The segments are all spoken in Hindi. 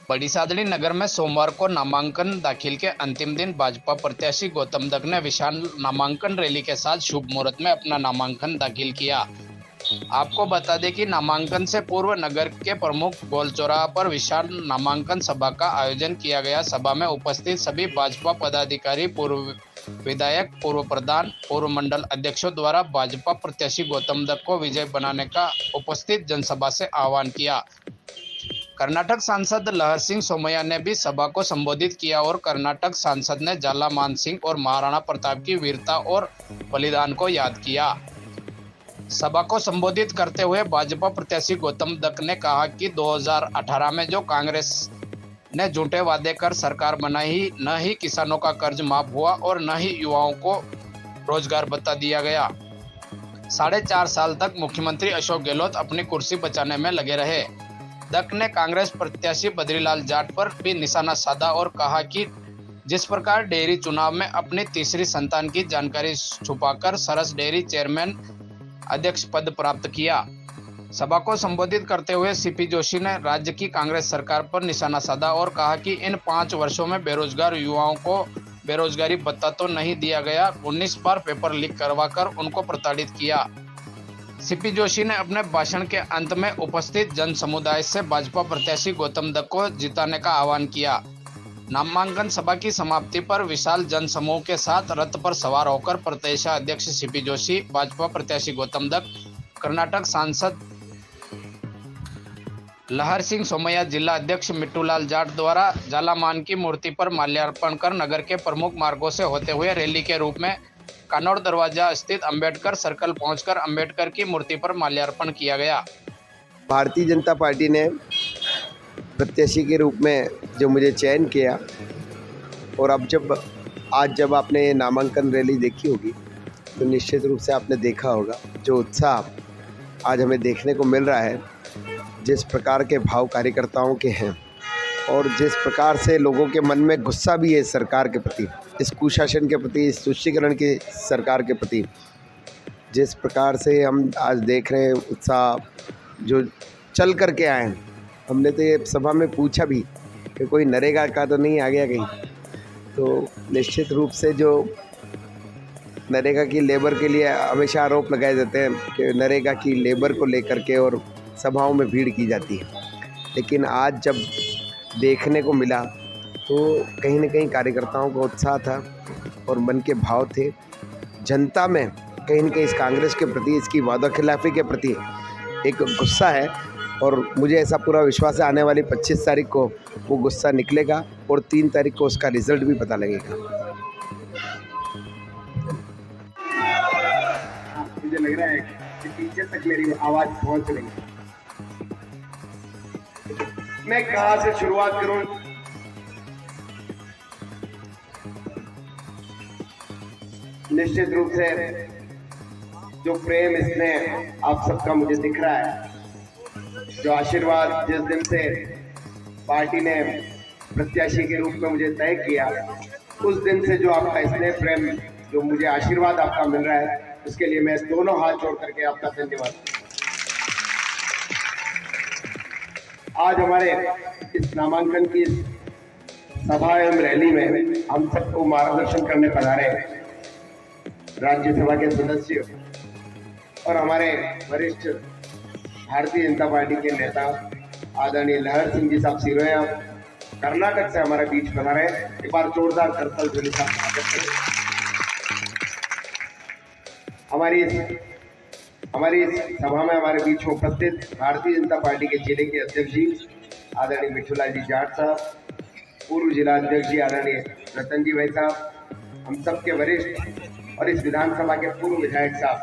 बड़ी सादड़ी नगर में सोमवार को नामांकन दाखिल के अंतिम दिन भाजपा प्रत्याशी गौतम दत्त ने विशाल नामांकन रैली के साथ शुभ मुहूर्त में अपना नामांकन दाखिल किया। आपको बता दें कि नामांकन से पूर्व नगर के प्रमुख गोल चौराहा पर विशाल नामांकन सभा का आयोजन किया गया। सभा में उपस्थित सभी भाजपा पदाधिकारी, पूर्व विधायक, पूर्व प्रधान, पूर्व मंडल अध्यक्षों द्वारा भाजपा प्रत्याशी गौतम दत्त को विजय बनाने का उपस्थित जनसभा से आह्वान किया। कर्नाटक सांसद लहर सिंह सोमैया ने भी सभा को संबोधित किया और कर्नाटक सांसद ने झाला मान सिंह और महाराणा प्रताप की वीरता और बलिदान को याद किया। सभा को संबोधित करते हुए भाजपा प्रत्याशी गौतम दत्त ने कहा कि 2018 में जो कांग्रेस ने झूठे वादे कर सरकार बनाई, न ही किसानों का कर्ज माफ हुआ और न ही युवाओं को रोजगार भत्ता दिया गया। 4.5 साल तक मुख्यमंत्री अशोक गहलोत अपनी कुर्सी बचाने में लगे रहे। दत्त ने कांग्रेस प्रत्याशी बद्रीलाल जाट पर भी निशाना साधा और कहा कि जिस प्रकार डेयरी चुनाव में अपनी तीसरी संतान की जानकारी छुपाकर सरस डेयरी चेयरमैन अध्यक्ष पद प्राप्त किया। सभा को संबोधित करते हुए सीपी जोशी ने राज्य की कांग्रेस सरकार पर निशाना साधा और कहा कि इन 5 वर्षों में बेरोजगार युवाओं को बेरोजगारी भत्ता तो नहीं दिया गया, 19 बार पेपर लीक करवाकर उनको प्रताड़ित किया। सीपी जोशी ने अपने भाषण के अंत में उपस्थित जन समुदाय से भाजपा प्रत्याशी गौतम दत्त को जिताने का आह्वान किया। नामांकन सभा की समाप्ति पर विशाल जन समूह के साथ रथ पर सवार होकर प्रदेश अध्यक्ष सीपी जोशी, भाजपा प्रत्याशी गौतम दत्त, कर्नाटक सांसद लहर सिंह सोमैया, जिला अध्यक्ष मिट्टूलाल जाट द्वारा झालामान की मूर्ति पर माल्यार्पण कर नगर के प्रमुख मार्गों से होते हुए रैली के रूप में कानौड़ दरवाजा स्थित अंबेडकर सर्कल पहुंचकर अंबेडकर की मूर्ति पर माल्यार्पण किया गया। भारतीय जनता पार्टी ने प्रत्याशी के रूप में जो मुझे चयन किया और अब आज जब आपने नामांकन रैली देखी होगी तो निश्चित रूप से आपने देखा होगा जो उत्साह आज हमें देखने को मिल रहा है, जिस प्रकार के भाव कार्यकर्ताओं के हैं और जिस प्रकार से लोगों के मन में गुस्सा भी है इस सरकार के प्रति, इस कुशासन के प्रति, इस तुष्टीकरण की सरकार के प्रति, जिस प्रकार से हम आज देख रहे हैं उत्साह जो चल कर के आए हैं। हमने तो ये सभा में पूछा भी कि कोई नरेगा का तो नहीं आ गया कहीं, तो निश्चित रूप से जो नरेगा की लेबर के लिए हमेशा आरोप लगाए जाते हैं कि नरेगा की लेबर को लेकर के और सभाओं में भीड़ की जाती है, लेकिन आज जब देखने को मिला तो कहीं न कहीं कार्यकर्ताओं का उत्साह था और मन के भाव थे। जनता में कहीं न कहीं इस कांग्रेस के प्रति, इसकी वादाखिलाफ़ी के प्रति एक गुस्सा है और मुझे ऐसा पूरा विश्वास है आने वाली 25 तारीख को वो गुस्सा निकलेगा और 3 तारीख को उसका रिज़ल्ट भी पता लगेगा। मुझे लग रहा है कि पीछे तक मेरी आवाज़ पहुंच रही है। मैं कहाँ से शुरुआत करूं? निश्चित रूप से जो प्रेम स्नेह आप सबका मुझे दिख रहा है, जो आशीर्वाद जिस दिन से पार्टी ने प्रत्याशी के रूप में मुझे तय किया, उस दिन से जो आपका स्नेह प्रेम, जो मुझे आशीर्वाद आपका मिल रहा है, उसके लिए मैं दोनों हाथ जोड़ करके आपका धन्यवाद। आज हमारे इस नामांकन की सभा एवं रैली में हम सबको मार्गदर्शन करने पधारे राज्यसभा के सदस्य और हमारे वरिष्ठ भारतीय जनता पार्टी के नेता आदरणीय लहर सिंह जी साहब सिरोया कर्नाटक से हमारे बीच पधारे। एक बार जोरदार करतल ध्वनि का स्वागत करें। हमारी इस सभा में हमारे बीच उपस्थित भारतीय जनता पार्टी के जिले के अध्यक्ष जी आदरणीय मिट्टूलाल जी जाट साहब, पूर्व जिला अध्यक्ष जी आदरणीय रतन जी भाई साहब, हम सबके वरिष्ठ और इस विधानसभा के पूर्व विधायक साहब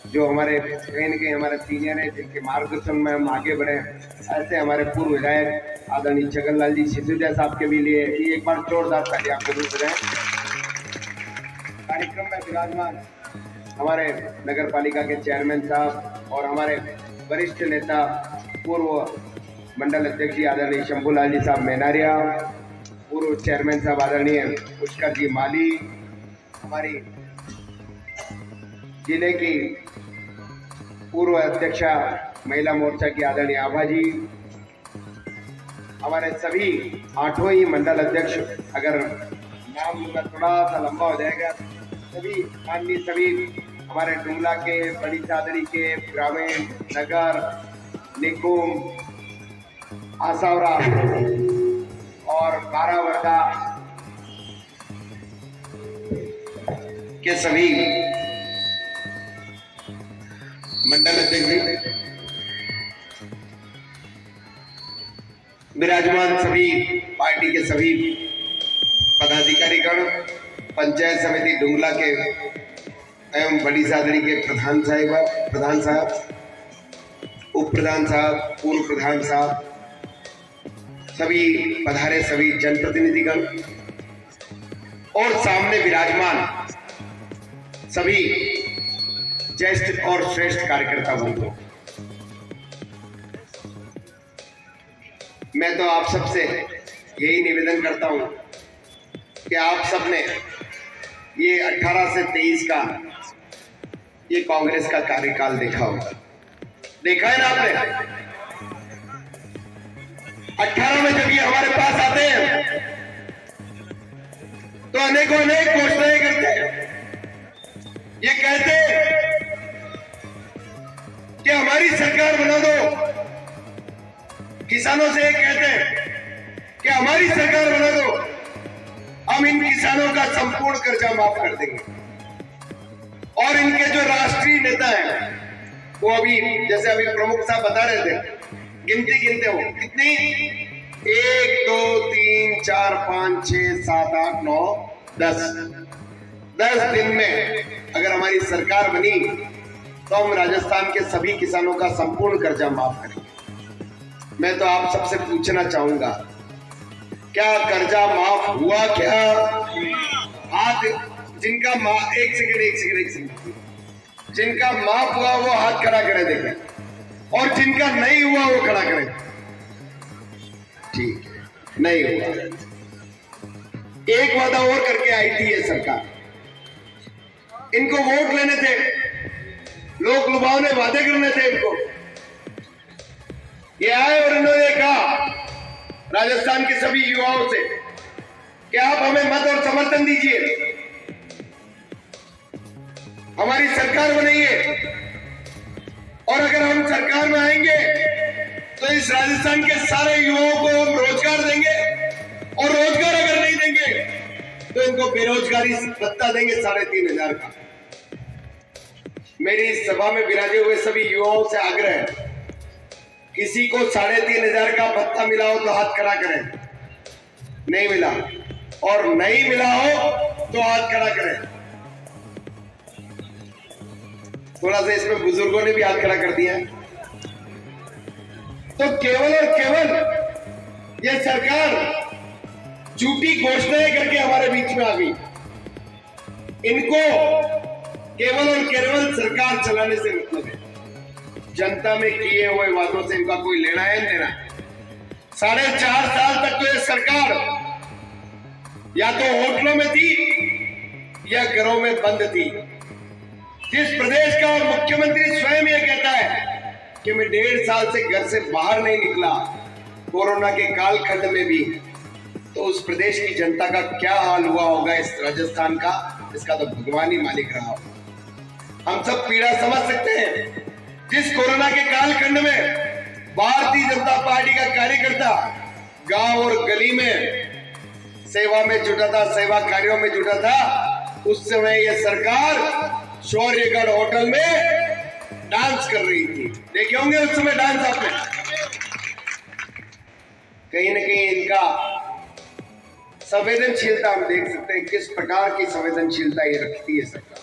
जो हमारे कहीं न कहीं हमारे सीनियर हैं, जिनके मार्गदर्शन में हम आगे बढ़े, ऐसे हमारे पूर्व विधायक आदरणीय छगनलाल जी सिसोदिया साहब के भी लिए एक बार जोरदार ताली आप जरूर करें। कार्यक्रम में विराजमान हमारे नगर पालिका के चेयरमैन साहब और हमारे वरिष्ठ नेता पूर्व मंडल अध्यक्ष जी आदरणीय शंभूलाल जी साहब मेनारिया, पूर्व चेयरमैन साहब आदरणीय पुष्कर जी माली, हमारी जिले की पूर्व अध्यक्षा महिला मोर्चा की आदरणीय आभा जी, हमारे सभी 8 ही मंडल अध्यक्ष, अगर नाम लूंगा थोड़ा सा लंबा हो जाएगा, सभी माननीय सभी हमारे डुमला के, बड़ी चादरी के, ग्रामीण, नगर निकुम, आसावरा और बारावर्दा के सभी मंडल अध्यक्ष, विराजमान सभी पार्टी के सभी पदाधिकारीगण, पंचायत समिति डुंगला के एवं बड़ी सादरी के प्रधान साहब, उप प्रधान साहब, पूर्व प्रधान साहब, सभी पधारे सभी जनप्रतिनिधिगण और सामने विराजमान सभी ज्येष्ठ और श्रेष्ठ कार्यकर्ता बंधु, मैं तो आप सबसे यही निवेदन करता हूं कि आप सबने ये 18 से 23 का ये कांग्रेस का कार्यकाल देखा होगा, देखा है ना आपने। 18 में जब ये हमारे पास आते हैं तो अनेक घोषणाएं करते हैं, ये कहते हैं कि हमारी सरकार बना दो, किसानों से ये कहते हैं कि हमारी सरकार बना दो, हम इन किसानों का संपूर्ण कर्जा माफ कर देंगे। और इनके जो राष्ट्रीय नेता हैं वो अभी, जैसे अभी प्रमुख साहब बता रहे थे, गिनती गिनते हो कितनी, 1 2 3 4 5 6 7 8 9 10 दिन में अगर हमारी सरकार बनी तो हम राजस्थान के सभी किसानों का संपूर्ण कर्जा माफ करेंगे। मैं तो आप सबसे पूछना चाहूंगा, क्या कर्जा माफ हुआ? क्या हाथ जिनका एक सेकंड, जिनका माफ हुआ वो हाथ खड़ा करे देखें, और जिनका नहीं हुआ वो खड़ा करे। ठीक है, नहीं हुआ। एक वादा और करके आई थी ये सरकार, इनको वोट लेने थे, लोक लुभावने वादे करने थे इनको। ये आए और इन्होंने कहा राजस्थान के सभी युवाओं से कि आप हमें मत और समर्थन दीजिए, हमारी सरकार बनाइए, और अगर हम सरकार में आएंगे तो इस राजस्थान के सारे युवाओं को हम रोजगार देंगे, और रोजगार अगर नहीं देंगे तो इनको बेरोजगारी भत्ता देंगे 3,500 का। मेरी इस सभा में विराजे हुए सभी युवाओं से आग्रह है, किसी को 3,500 का भत्ता मिला हो तो हाथ खड़ा करें, नहीं मिला, और नहीं मिला हो तो हाथ खड़ा करें। थोड़ा सा इसमें बुजुर्गों ने भी हाथ खड़ा कर दिया है। तो केवल और केवल यह सरकार झूठी घोषणाएं करके हमारे बीच में आ गई। इनको केवल और केवल सरकार चलाने से मतलब है, जनता में किए हुए वादों से इनका कोई लेना है देना। 4.5 साल तक तो ये सरकार या तो होटलों में थी या घरों में बंद थी। जिस प्रदेश का मुख्यमंत्री स्वयं ये कहता है कि मैं 1.5 साल से घर से बाहर नहीं निकला कोरोना के कालखंड में भी, तो उस प्रदेश की जनता का क्या हाल हुआ होगा इस राजस्थान का, इसका तो भगवान ही मालिक रहा होगा। हम सब पीड़ा समझ सकते हैं। जिस कोरोना के कालखंड में भारतीय जनता पार्टी का कार्यकर्ता गांव और गली में सेवा में जुटा था, सेवा कार्यों में जुटा था, उस समय यह सरकार शौर्यगढ़ होटल में डांस कर रही थी। देखे होंगे उस समय डांस आपने। कहीं ना कहीं इनका संवेदनशीलता हम देख सकते हैं, किस प्रकार की संवेदनशीलता ये रखती है सरकार।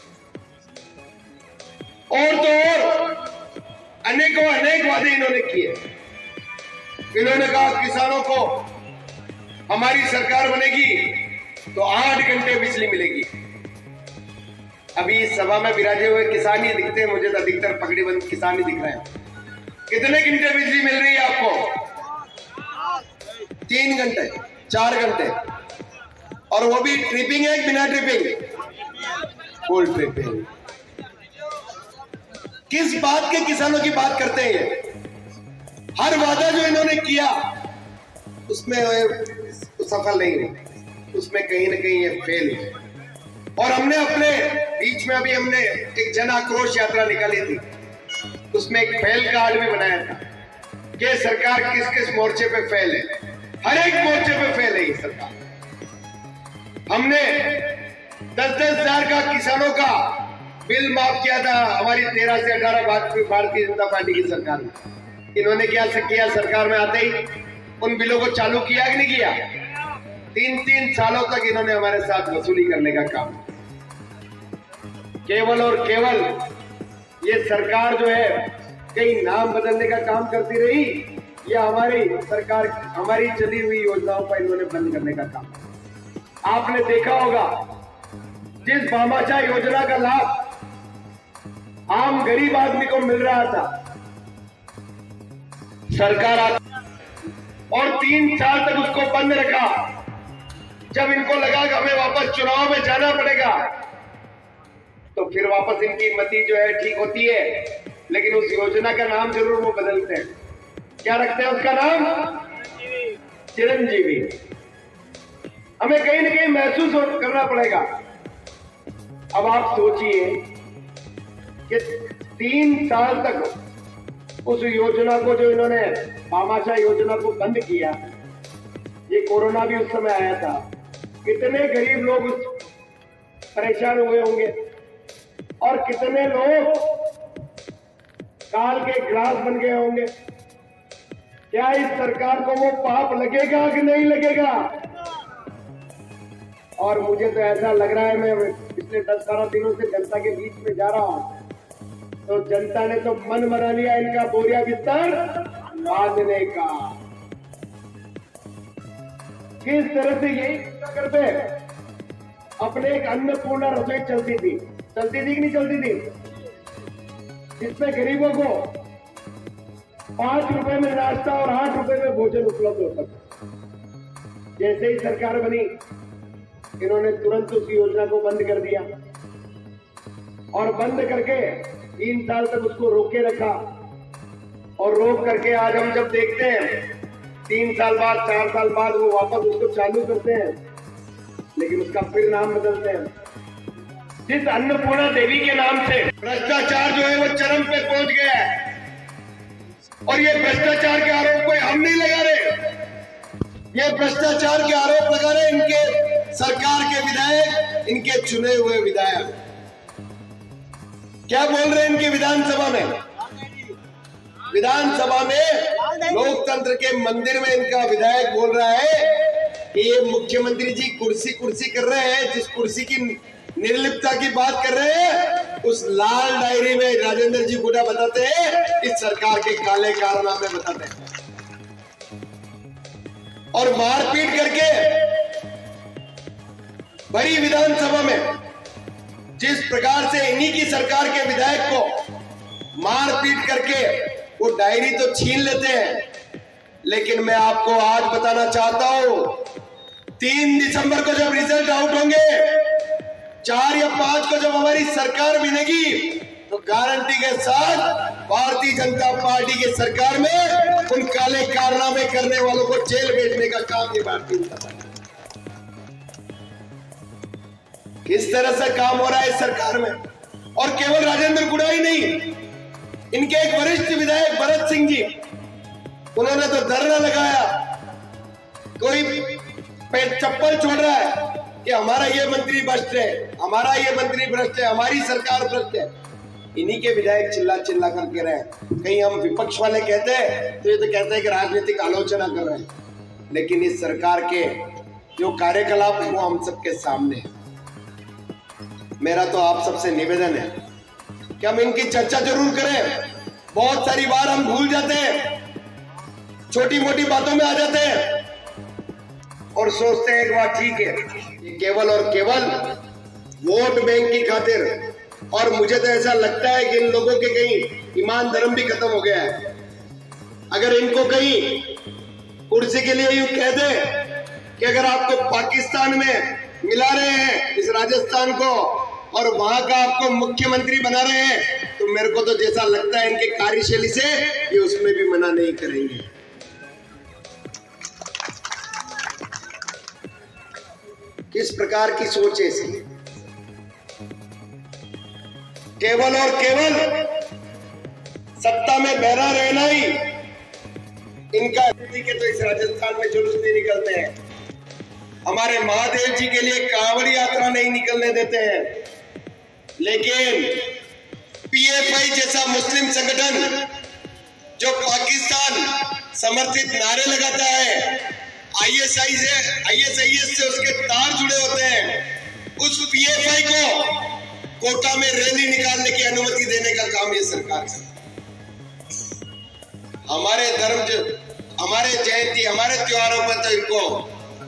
और तो और अनेक वादे इन्होंने किए। इन्होंने कहा किसानों को हमारी सरकार बनेगी तो 8 घंटे बिजली मिलेगी। अभी इस सभा में विराजे हुए किसान ही दिखते हैं मुझे, तो अधिकतर पगड़ी बंद किसान ही दिख रहे हैं। कितने घंटे बिजली मिल रही है आपको? 3 घंटे, 4 घंटे, और वो भी ट्रिपिंग है बिना ट्रिपिंग? Full tripping. किस बात के किसानों की बात करते हैं ये? हर वादा जो इन्होंने किया उसमें सफल नहीं हुए, उसमें कहीं ना कहीं ये फेल हुए। और हमने अपने बीच में अभी हमने एक जन आक्रोश यात्रा निकाली थी, उसमें एक फेल कार्ड भी बनाया था कि सरकार किस किस मोर्चे पे फेल है। हर एक मोर्चे पे फेल है ये सरकार। हमने 10-10 हजार का किसानों का बिल माफ किया था हमारी 13 से 18 भारतीय जनता पार्टी की सरकार में। इन्होंने क्या किया, सरकार में आते ही उन बिलों को चालू किया कि नहीं किया? 3-3 सालों तक इन्होंने हमारे साथ वसूली करने का काम, केवल और केवल ये सरकार जो है कई नाम बदलने का काम करती रही, या हमारी सरकार हमारी चली हुई योजनाओं का इन्होंने बंद करने का काम। आपने देखा होगा जिस भामाशाह योजना का लाभ आम गरीब आदमी को मिल रहा था, सरकार और 3 साल तक उसको बंद रखा। जब इनको लगा कि हमें वापस चुनाव में जाना पड़ेगा, तो फिर वापस इनकी मति जो है ठीक होती है, लेकिन उस योजना का नाम जरूर वो बदलते हैं। क्या रखते हैं उसका नाम? चिरंजीवी। हमें कहीं ना कहीं महसूस करना पड़ेगा। अब आप सोचिए कि 3 साल तक उस योजना को, जो इन्होंने भामाशाह योजना को बंद किया, ये कोरोना भी उस समय आया था, कितने गरीब लोग परेशान हुए होंगे और कितने लोग काल के ग्रास बन गए होंगे। क्या इस सरकार को वो पाप लगेगा कि नहीं लगेगा? और मुझे तो ऐसा लग रहा है, मैं पिछले 10-12 दिनों से जनता के बीच में जा रहा हूं, तो जनता ने तो मन बना लिया इनका बोरिया बिस्तर बांधने का। किस तरह से यही करते अपने एक अन्नपूर्णा रसोई चलती थी कि नहीं चलती थी, जिसमें गरीबों को 5 रुपए में नाश्ता और 8 रुपए में भोजन उपलब्ध होता था। जैसे ही सरकार बनी, इन्होंने तुरंत उस योजना को बंद कर दिया और बंद करके 3 साल तक उसको रोके रखा। और रोक करके आज हम जब देखते हैं 3 साल बाद, 4 साल बाद वो वापस उसको चालू करते हैं, लेकिन उसका फिर नाम बदलते हैं। जिस अन्नपूर्णा देवी के नाम से भ्रष्टाचार जो है वो चरम पे पहुंच गया है। और ये भ्रष्टाचार के आरोप कोई हम नहीं लगा रहे, ये भ्रष्टाचार के आरोप लगा रहे इनके सरकार के विधायक, इनके चुने हुए विधायक। क्या बोल रहे हैं इनके विधानसभा में? विधानसभा में लोकतंत्र के मंदिर में इनका विधायक बोल रहा है कि ये मुख्यमंत्री जी कुर्सी कर रहे हैं, जिस कुर्सी की निर्लिप्तता की बात कर रहे हैं, उस लाल डायरी में राजेंद्र जी गुडा बताते हैं, इस सरकार के काले कारनामे बताते हैं। और मारपीट करके भरी विधानसभा में जिस प्रकार से इन्हीं की सरकार के विधायक को मारपीट करके वो डायरी तो छीन लेते हैं, लेकिन मैं आपको आज बताना चाहता हूं, 3 दिसंबर को जब रिजल्ट आउट होंगे, 4 या 5 को जब हमारी सरकार बनेगी, तो गारंटी के साथ भारतीय जनता पार्टी की सरकार में उन काले कारनामे करने वालों को जेल भेजने का काम ये भारतीय जनता पार्टी। किस तरह से काम हो रहा है इस सरकार में। और केवल राजेंद्र गुडा ही नहीं, इनके एक वरिष्ठ विधायक भरत सिंह जी, उन्होंने तो धरना लगाया, कोई चप्पल छोड़ रहा है कि हमारा ये मंत्री भ्रष्ट है, हमारा ये मंत्री भ्रष्ट है, हमारी सरकार भ्रष्ट है। इन्हीं के विधायक चिल्ला चिल्ला करके रहे। कहीं हम विपक्ष वाले कहते हैं तो ये तो कहते हैं कि राजनीतिक आलोचना कर रहे हैं, लेकिन इस सरकार के जो कार्यकलाप है वो हम सबके सामने है। मेरा तो आप सबसे निवेदन है कि हम इनकी चर्चा जरूर करें। बहुत सारी बार हम भूल जाते हैं, छोटी मोटी बातों में आ जाते हैं और सोचते हैं एक बात ठीक है, ये केवल और केवल वोट बैंक की खातिर। और मुझे तो ऐसा लगता है कि इन लोगों के कहीं ईमान धर्म भी खत्म हो गया है। अगर इनको कहीं कुर्सी के लिए यूं कह दे कि अगर आपको पाकिस्तान में मिला रहे हैं इस राजस्थान को और वहां का आपको मुख्यमंत्री बना रहे हैं, तो मेरे को तो जैसा लगता है इनके कार्यशैली से ये उसमें भी मना नहीं करेंगे। इस प्रकार की सोच है इसकी। केवल और केवल सत्ता में बहरा रहना ही इनका के तो इस राजस्थान में जुलूस नहीं निकलते हैं। हमारे महादेव जी के लिए कांवड़ यात्रा नहीं निकलने देते हैं। लेकिन पीएफआई जैसा मुस्लिम संगठन जो पाकिस्तान समर्थित नारे लगाता है, आईएसआईएस से उसके तार जुड़े होते हैं, उस पीएफआई को कोटा में रैली निकालने की अनुमति देने का काम ये सरकार का। हमारे धर्म, हमारे जयंती, हमारे त्योहारों पर तो इनको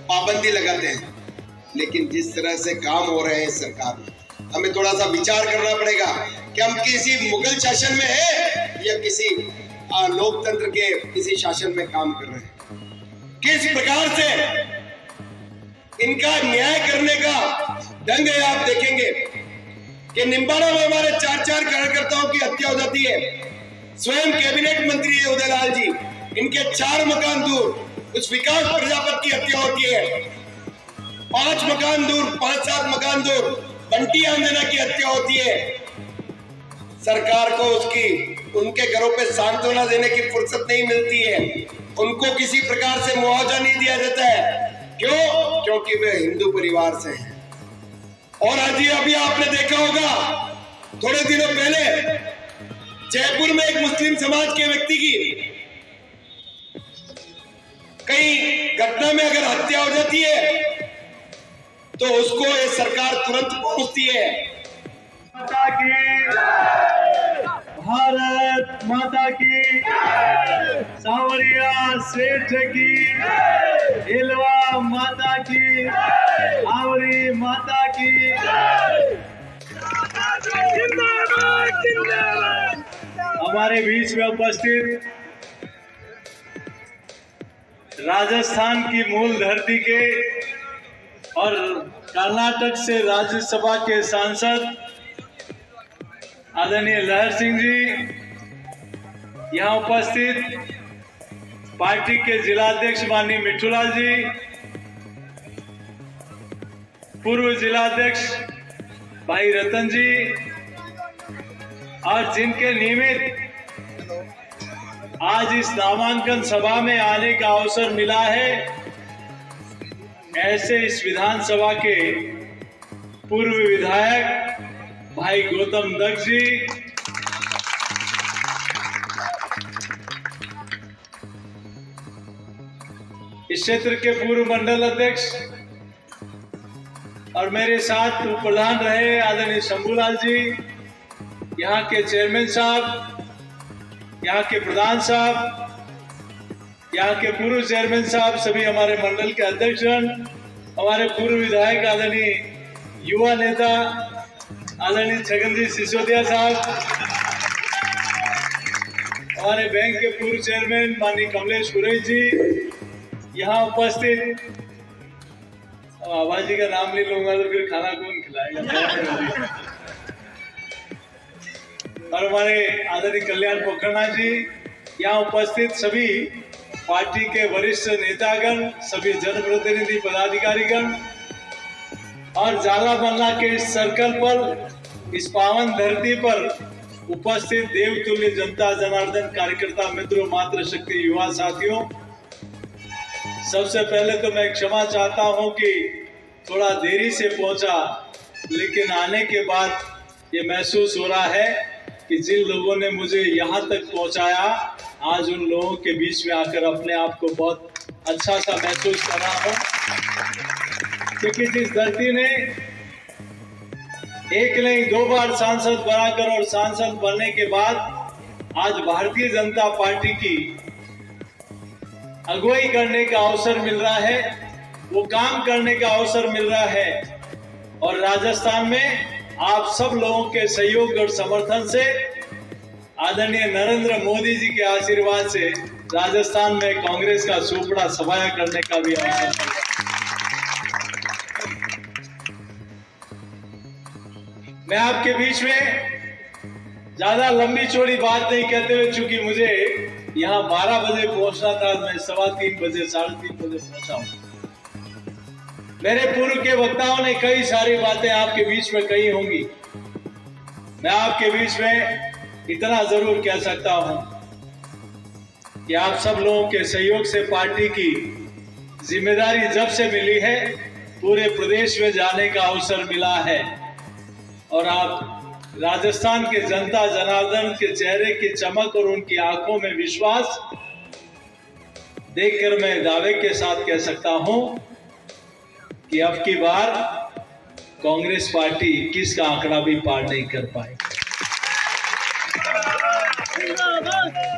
पाबंदी लगाते हैं। लेकिन जिस तरह से काम हो रहे हैं सरकार में, हमें थोड़ा सा विचार करना पड़ेगा कि हम किसी मुगल शासन में हैं या किसी लोकतंत्र के किसी शासन में काम कर रहे हैं। किस प्रकार से इनका न्याय करने का ढंग है आप देखेंगे कि निम्बाड़ा में हमारे 4 कार्यकर्ताओं की हत्या हो जाती है। स्वयं कैबिनेट मंत्री है उदयलाल जी, इनके 4 मकान दूर उस विकास प्रजापति की हत्या होती है। 5 मकान दूर, 5-7 मकान दूर बंटी आंजना की हत्या होती है। सरकार को उनके घरों पे सांत्वना देने की फुर्सत नहीं मिलती है, उनको किसी प्रकार से मुआवजा नहीं दिया जाता है। क्यों? क्योंकि वे हिंदू परिवार से हैं। और अभी आपने देखा होगा, थोड़े दिनों पहले जयपुर में एक मुस्लिम समाज के व्यक्ति की कई घटना में अगर हत्या हो जाती है तो उसको ये सरकार तुरंत पहुंचती है। माता की, भारत माता की, सावरिया सेठ की, हिलवा माता की, आवरी माता की। हमारे बीच में उपस्थित राजस्थान की मूल धरती के और कर्नाटक से राज्यसभा के सांसद आदरणीय लहर सिंह जी, यहाँ उपस्थित पार्टी के जिलाध्यक्ष माननीय मिठूलाल जी, पूर्व जिलाध्यक्ष भाई रतन जी, और जिनके निमित्त आज इस नामांकन सभा में आने का अवसर मिला है, ऐसे इस विधानसभा के पूर्व विधायक भाई गौतम दक्ष जी, इस क्षेत्र के पूर्व मंडल अध्यक्ष और मेरे साथ प्रधान रहे आदरणीय शंभूलाल जी, यहाँ के चेयरमैन साहब, यहाँ के प्रधान साहब, यहाँ के पूर्व चेयरमैन साहब, सभी हमारे मंडल के अध्यक्ष, हमारे पूर्व विधायक आदरणीय युवा नेता आदरणीय छगन जी सिसोदिया साहब, हमारे बैंक के पूर्व चेयरमैन माननीय कमलेश कुरैश जी, यहाँ उपस्थित, आवाज जी का नाम नहीं लूंगा तो फिर खाना कौन खिलाएगा, और हमारे आदरणीय कल्याण पोखरना जी, यहाँ उपस्थित सभी पार्टी के वरिष्ठ नेतागण, सभी जनप्रतिनिधि पदाधिकारीगण और जाला मल्ला के इस सर्कल पर, इस पावन धरती पर उपस्थित देवतुल्य जनता जनार्दन कार्यकर्ता मित्रों, मातृशक्ति युवा साथियों, सबसे पहले तो मैं क्षमा चाहता हूं कि थोड़ा देरी से पहुंचा, लेकिन आने के बाद ये महसूस हो रहा है कि जिन लोगों ने मुझे यहाँ तक पहुंचाया, आज उन लोगों के बीच में आकर अपने आप को बहुत अच्छा सा महसूस कर रहा हूँ। क्योंकि जिस धरती ने एक नहीं 2 बार सांसद बनाकर और सांसद बनने के बाद आज भारतीय जनता पार्टी की अगुवाई करने का अवसर मिल रहा है, वो काम करने का अवसर मिल रहा है, और राजस्थान में आप सब लोगों के सहयोग और समर्थन से, आदरणीय नरेंद्र मोदी जी के आशीर्वाद से राजस्थान में कांग्रेस का सुपड़ा सफाया करने का भी अवसर मिला। मैं आपके बीच में ज्यादा लंबी चौड़ी बात नहीं कहते हुए, चूंकि मुझे यहाँ 12 बजे पहुंचना था, मैं 3:15 बजे 3:30 बजे पहुंचा हूं। मेरे पूर्व के वक्ताओं ने कई सारी बातें आपके बीच में कही होंगी। मैं आपके बीच में इतना जरूर कह सकता हूं कि आप सब लोगों के सहयोग से पार्टी की जिम्मेदारी जब से मिली है, पूरे प्रदेश में जाने का अवसर मिला है और आप राजस्थान के जनता जनार्दन के चेहरे की चमक और उनकी आंखों में विश्वास देखकर मैं दावे के साथ कह सकता हूं कि अब की बार कांग्रेस पार्टी 21 का आंकड़ा भी पार नहीं कर पाए।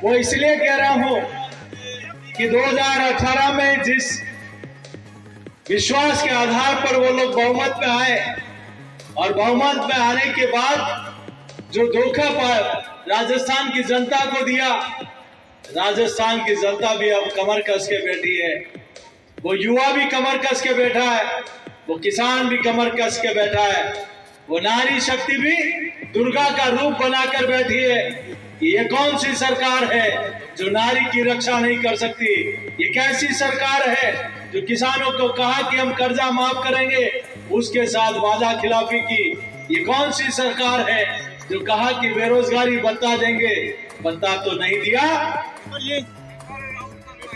वो इसलिए कह रहा हूं कि 2018 में जिस विश्वास के आधार पर वो लोग बहुमत में आए और बहुमत में आने के बाद जो धोखा राजस्थान की जनता को दिया, राजस्थान की जनता भी अब कमर कस के बैठी है। वो युवा भी कमर कस के बैठा है, वो किसान भी कमर कस के बैठा है, वो नारी शक्ति भी दुर्गा का रूप बनाकर बैठी है। ये कौन सी सरकार है जो नारी की रक्षा नहीं कर सकती? ये कैसी सरकार है जो किसानों को कहा कि हम कर्जा माफ करेंगे, उसके साथ वादा खिलाफी की? ये कौन सी सरकार है जो कहा कि बेरोजगारी भत्ता देंगे, भत्ता तो नहीं दिया,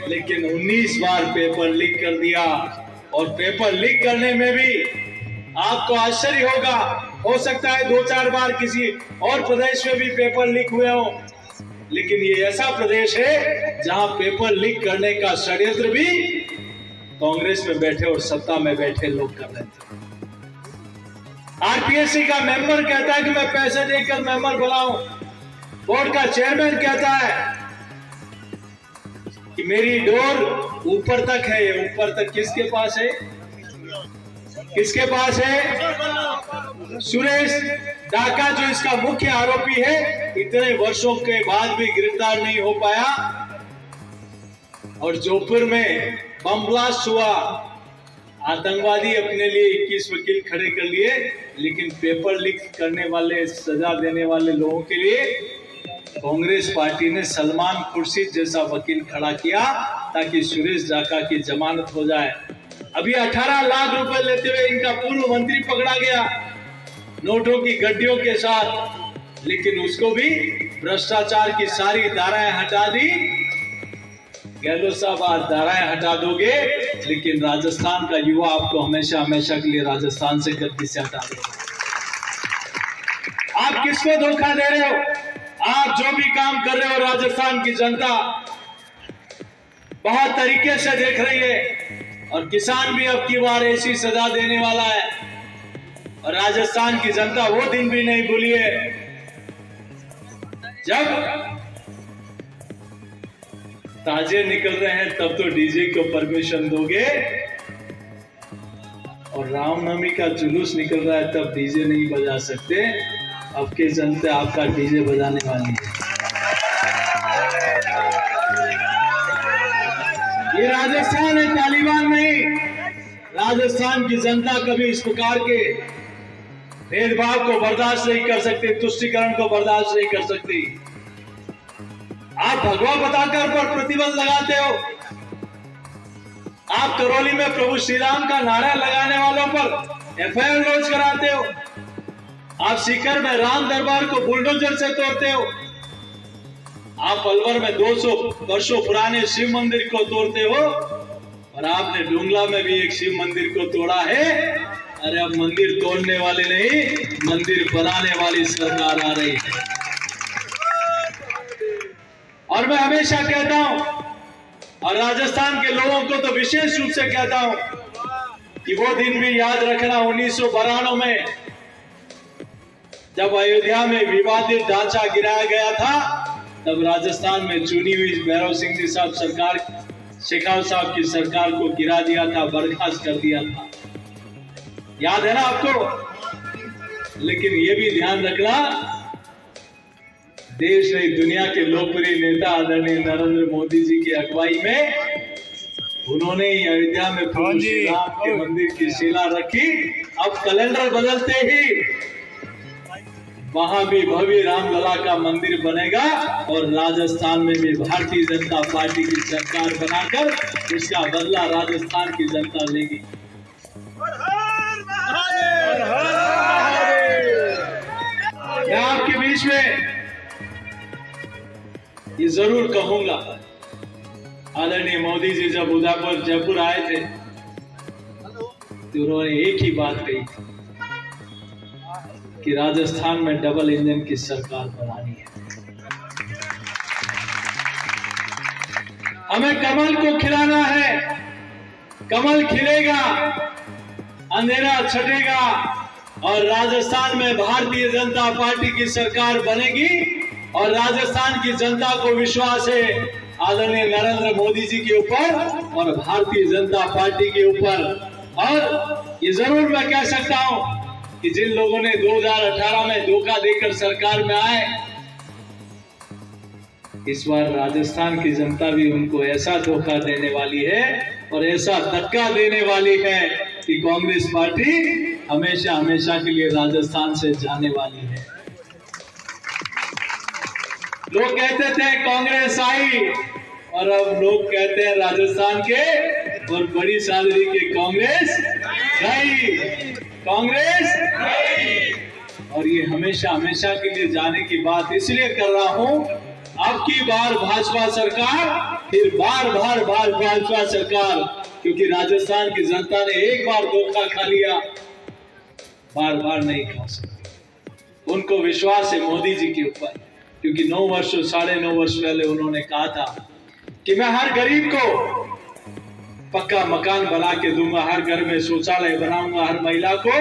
लेकिन 19 बार पेपर लीक कर दिया। और पेपर लीक करने में भी आपको आश्चर्य होगा, हो सकता है 2-4 बार किसी और प्रदेश में भी पेपर लीक हुए हो, लेकिन ये ऐसा प्रदेश है जहां पेपर लीक करने का षड्यंत्र भी कांग्रेस में बैठे और सत्ता में बैठे लोग कर रहे थे। आरपीएससी का मेंबर कहता है कि मैं पैसे देकर मेंबर बनाऊं, बोर्ड का चेयरमैन कहता है कि मेरी डोर ऊपर तक है। ये ऊपर तक किसके पास है? किसके पास है? सुरेश डाका जो इसका मुख्य आरोपी है, इतने वर्षों के बाद भी गिरफ्तार नहीं हो पाया। और जोधपुर में बम ब्लास्ट हुआ, आतंकवादी अपने लिए 21 वकील खड़े कर लिए, लेकिन पेपर लीक करने वाले, सजा देने वाले लोगों के लिए कांग्रेस पार्टी ने सलमान खुर्शीद जैसा वकील खड़ा किया ताकि सुरेश डाका की जमानत हो जाए। अभी 18 लाख रुपए लेते हुए इनका पूर्व मंत्री पकड़ा गया नोटों की गड्डियों के साथ, लेकिन उसको भी भ्रष्टाचार की सारी धाराएं हटा दी। गहलोत साहब आज धाराएं हटा दोगे, लेकिन राजस्थान का युवा आपको हमेशा हमेशा के लिए राजस्थान से गद्दी से हटा देगा। आप किसको धोखा दे रहे हो? आप जो भी काम कर रहे हो, राजस्थान की जनता बहुत तरीके से देख रही है और किसान भी अब की बार ऐसी सजा देने वाला है। और राजस्थान की जनता वो दिन भी नहीं भूली है जब ताजे निकल रहे हैं, तब तो डीजे को परमिशन दोगे, और रामनवमी का जुलूस निकल रहा है तब डीजे नहीं बजा सकते। अब के जनता आपका डीजे बजाने वाली है। ये राजस्थान है, तालिबान नहीं। राजस्थान की जनता कभी इस प्रकार के भेदभाव को बर्दाश्त नहीं कर सकती, तुष्टीकरण को बर्दाश्त नहीं कर सकती। आप भगवा पताका पर प्रतिबंध लगाते हो, आप करौली में प्रभु श्री राम का नारा लगाने वालों पर एफआईआर लॉन्च कराते हो, आप सीकर में राम दरबार को बुलडोजर से तोड़ते हो, आप अलवर में 200 वर्षों पुराने शिव मंदिर को तोड़ते हो, और आपने डुंगला में भी एक शिव मंदिर को तोड़ा है। अरे अब मंदिर तोड़ने वाले नहीं, मंदिर बनाने वाली सरकार आ रही है। और मैं हमेशा कहता हूं, और राजस्थान के लोगों को तो विशेष रूप से कहता हूं, कि वो दिन भी याद रखना 1992 में जब अयोध्या में विवादित ढांचा गिराया गया था, तब राजस्थान में चुनी हुई भैरव सिंह जी साहब सरकार, शेखावत साहब की सरकार को गिरा दिया था, बर्खास्त कर दिया था। याद है ना आपको? लेकिन ये भी ध्यान रखना, देश नहीं दुनिया के लोकप्रिय नेता आदरणीय नरेंद्र मोदी जी की अगुवाई में उन्होंने ही अयोध्या में प्रभु श्री राम के मंदिर की शिला रखी। अब कैलेंडर बदलते ही वहां भी भव्य रामलला का मंदिर बनेगा, और राजस्थान में भी भारतीय जनता पार्टी की सरकार बनाकर उसका बदला राजस्थान की जनता लेगी। मैं आपके बीच में ये जरूर कहूंगा, आदरणीय मोदी जी जब उदयपुर जयपुर आए थे तो उन्होंने एक ही बात कही थी कि राजस्थान में डबल इंजन की सरकार बनानी है। हमें कमल को खिलाना है, कमल खिलेगा, अंधेरा छटेगा और राजस्थान में भारतीय जनता पार्टी की सरकार बनेगी और राजस्थान की जनता को विश्वास है आदरणीय नरेंद्र मोदी जी के ऊपर और भारतीय जनता पार्टी के ऊपर। और ये जरूर मैं कह सकता हूं कि जिन लोगों ने 2018 में धोखा देकर सरकार में आए, इस बार राजस्थान की जनता भी उनको ऐसा धोखा देने वाली है और ऐसा धक्का देने वाली है कि कांग्रेस पार्टी हमेशा हमेशा के लिए राजस्थान से जाने वाली है। लोग कहते थे कांग्रेस आई और अब लोग कहते हैं राजस्थान के और बड़ी सादरी के कांग्रेस गई, कांग्रेस गई। और ये हमेशा हमेशा के लिए जाने की बात इसलिए कर रहा हूं, अब की बार भाजपा सरकार, फिर बार भाजपा सरकार, क्योंकि राजस्थान की जनता ने एक बार धोखा खा लिया, बार बार नहीं खा सकती। उनको विश्वास है मोदी जी के ऊपर, क्योंकि 9 वर्ष 9.5 वर्ष पहले उन्होंने कहा था कि मैं हर गरीब को पक्का मकान बना के दूंगा, हर घर में शौचालय बनाऊंगा, हर महिला को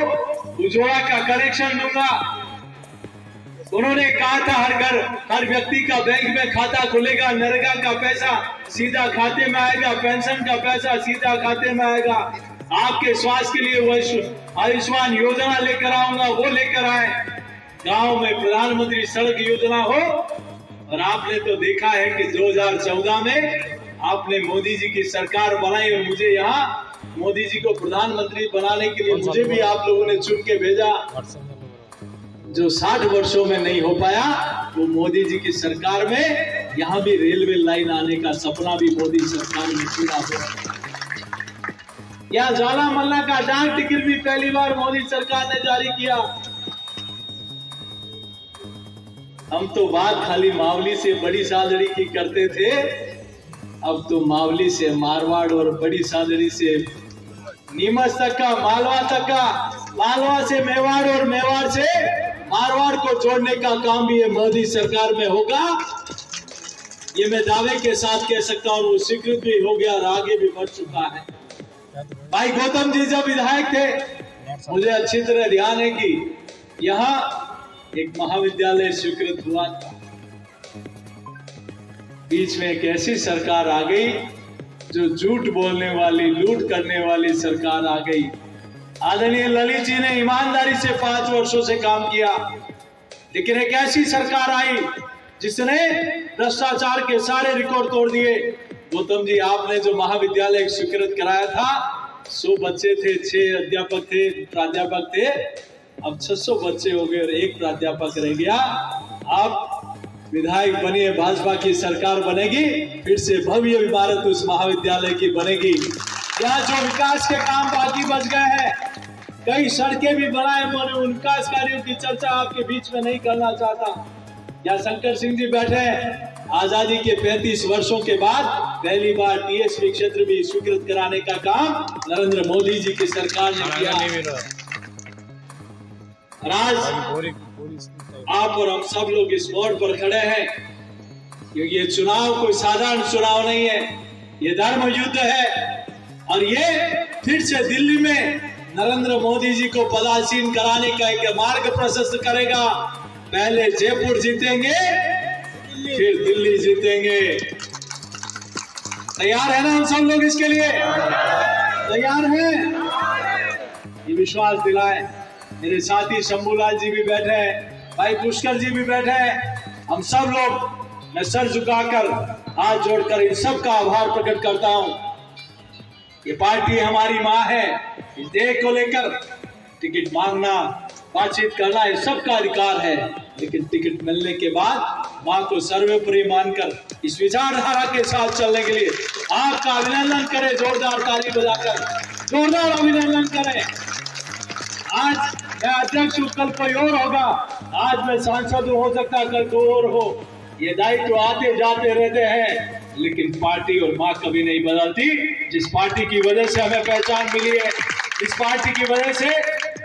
उज्ज्वला का कनेक्शन दूंगा। उन्होंने कहा था हर घर, हर व्यक्ति का बैंक में खाता खुलेगा, नरेगा का पैसा सीधा खाते में आएगा, पेंशन का पैसा सीधा खाते में आएगा, आपके स्वास्थ्य के लिए आयुष्मान योजना लेकर आऊंगा, वो लेकर आए, गांव में प्रधानमंत्री सड़क योजना हो। और आपने तो देखा है कि 2014 में आपने मोदी जी की सरकार बनाई और मुझे यहाँ मोदी जी को प्रधानमंत्री बनाने के लिए मुझे भी आप लोगों ने चुन के भेजा। जो 60 वर्षों में नहीं हो पाया वो मोदी जी की सरकार में, यहाँ भी रेलवे लाइन आने का सपना भी मोदी सरकार ने पूरा हुआ। यहाँ झालामल्ला का डाक टिकट भी पहली बार मोदी सरकार ने जारी किया। हम तो बात खाली मावली से बड़ी सादड़ी की करते थे, अब तो मावली से मारवाड़ और बड़ी सादड़ी से नीमच तक का, मालवा तक का, मालवा से मेवाड़ और मेवाड़ से मारवाड़ को जोड़ने का काम भी ये मोदी सरकार में होगा। ये मैं दावे के साथ कह सकता हूँ, वो स्वीकृत भी हो गया और आगे भी बढ़ चुका है। भाई गौतम जी जब विधायक थे, मुझे अच्छी तरह ध्यान है कि यहाँ एक महाविद्यालय स्वीकृत हुआ था। बीच में एक ऐसी सरकार आ गई जो झूठ बोलने वाली, लूट करने वाली सरकार आ गई। आदरणीय ललित जी ने ईमानदारी से 5 वर्षों से काम किया, लेकिन एक ऐसी सरकार आई जिसने भ्रष्टाचार के सारे रिकॉर्ड तोड़ दिए। गौतम जी, आपने जो महाविद्यालय स्वीकृत कराया था, 100 बच्चे थे, 6 अध्यापक थे, प्राध्यापक थे, अब 600 बच्चे हो गए और 1 प्राध्यापक रह गया। आप विधायक बनिए, भाजपा की सरकार बनेगी, फिर से भव्य इमारत उस महाविद्यालय की बनेगी। यहाँ जो विकास के काम बाकी बच गए हैं, कई सड़कें भी बनाए, मैंने उन विकास कार्यों की चर्चा आपके बीच में नहीं करना चाहता। यहाँ शंकर सिंह जी बैठे हैं, आजादी के 35 वर्षों के बाद पहली बार टीएसपी क्षेत्र भी स्वीकृत कराने का काम नरेंद्र मोदी जी की सरकार ने किया। आज आप और हम सब लोग इस मोड़ पर खड़े हैं क्योंकि ये चुनाव कोई साधारण चुनाव नहीं है, ये धर्म युद्ध है। और ये फिर से दिल्ली में नरेंद्र मोदी जी को पदासीन कराने का एक मार्ग प्रशस्त करेगा। पहले जयपुर जीतेंगे, फिर दिल्ली जीतेंगे। तैयार है ना हम सब लोग इसके लिए? तैयार हैं? ये विश्वास दिलाए। मेरे साथी शंभूलाल जी भी बैठे हैं, भाई पुष्कर जी भी बैठे हैं। हम सब लोग, मैं सर झुकाकर हाथ जोड़कर इन सब का आभार प्रकट करता हूं। ये पार्टी हमारी माँ है। इस देश को लेकर टिकट मांगना, बातचीत करना, ये सबका अधिकार है, लेकिन टिकट मिलने के बाद माँ को सर्वोपरि मानकर इस विचारधारा के साथ चलने के लिए आपका अभिनंदन करें। जोरदार ताली बजाकर जोरदार अभिनंदन करें। आज मैं अध्यक्ष हूं, कल कोई और होगा। आज मैं सांसद हूं, हो सकता कल कोई और हो। ये दायित्व आते जाते रहते हैं, लेकिन पार्टी और माँ कभी नहीं बदलती। जिस पार्टी की वजह से हमें पहचान मिली है, जिस पार्टी की वजह से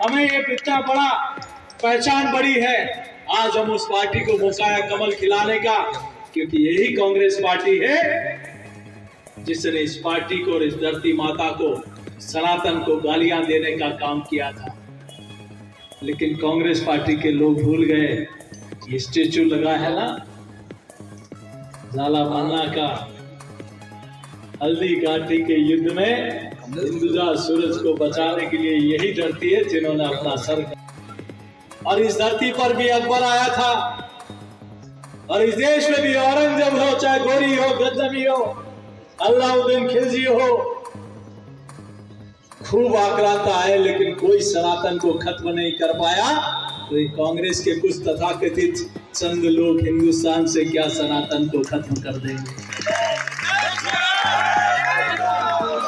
हमें ये इतना बड़ा पहचान बढ़ी है, आज हम उस पार्टी को मौका है कमल खिलाने का, क्योंकि यही कांग्रेस पार्टी है जिसने इस पार्टी को और इस धरती माता को, सनातन को गालियां देने का काम किया था। लेकिन कांग्रेस पार्टी के लोग भूल गए, ये स्टेचू लगा है ना झालावाड़ का, हल्दी घाटी के युद्ध में हिंदुजा सूरज को बचाने के लिए यही धरती है जिन्होंने अपना सर, और इस धरती पर भी अकबर आया था, और इस देश में भी औरंगजेब हो, चाहे गोरी हो, गजनवी हो, अलाउद्दीन खिलजी हो, खूब आक्रांता है, लेकिन कोई सनातन को खत्म नहीं कर पाया। तो कांग्रेस के कुछ तथाकथित चंद लोग हिंदुस्तान से क्या सनातन को खत्म कर देंगे।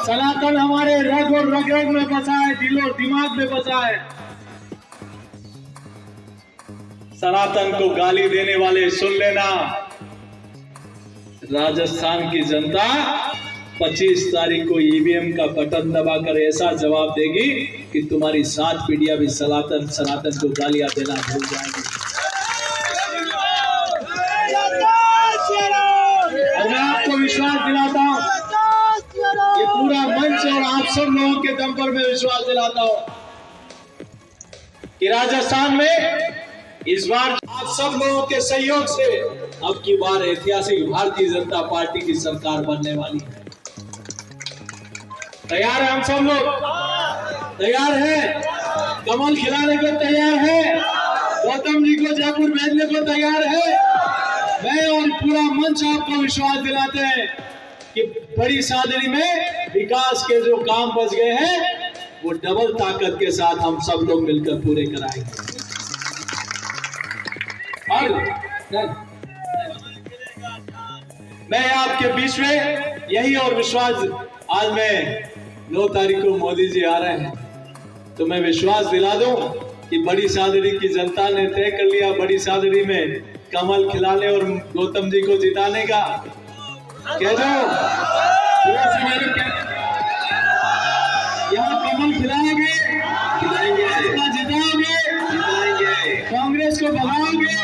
सनातन हमारे रग और रग में बसा है, दिल और दिमाग में बसा है। सनातन को गाली देने वाले सुन लेना, राजस्थान की जनता 25 तारीख को ईवीएम का बटन दबाकर ऐसा जवाब देगी कि तुम्हारी 7 पीढ़ियां भी सनातन को गालियां देना भूल जाएंगी। और मैं आपको विश्वास दिलाता हूं, ये पूरा मंच और आप सब लोगों के दम पर मैं विश्वास दिलाता हूं कि राजस्थान में इस बार आप सब लोगों के सहयोग से अब की बार ऐतिहासिक भारतीय जनता पार्टी की सरकार बनने वाली है। तैयार है हम सब लोग? तैयार है? कमल खिलाने को तैयार है? गौतम जी को जयपुर भेजने को तैयार है? मैं और पूरा मंच आपको विश्वास दिलाते हैं कि बड़ी सादरी में विकास के जो काम बच गए हैं वो डबल ताकत के साथ हम सब लोग मिलकर पूरे कराएंगे। और मैं आपके बीच में यही और विश्वास, आज मैं 9 तारीख को मोदी जी आ रहे हैं, तो मैं विश्वास दिला दूं कि बड़ी सादरी की जनता ने तय कर लिया, बड़ी सादरी में कमल खिलाने और गौतम जी को जिताने का। कह दो यहाँ कमल खिलाओगे, जिताओगे, कांग्रेस को भगाओगे,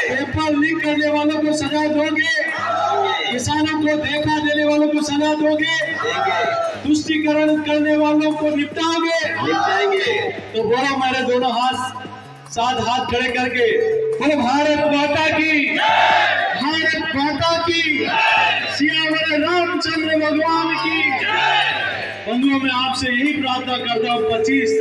पेपर लीक करने वालों को सजा दोगे, किसानों को धोखा देने वालों को सजा दोगे, तुष्टीकरण करने वालों को निपटाएंगे। तो बोलो मेरे दोनों हाथ, साथ हाथ खड़े करके बोलो भारत माता की, भारत माता की, सियावर रामचंद्र भगवान की। बंधुओं, मैं आपसे यही प्रार्थना करता हूँ 25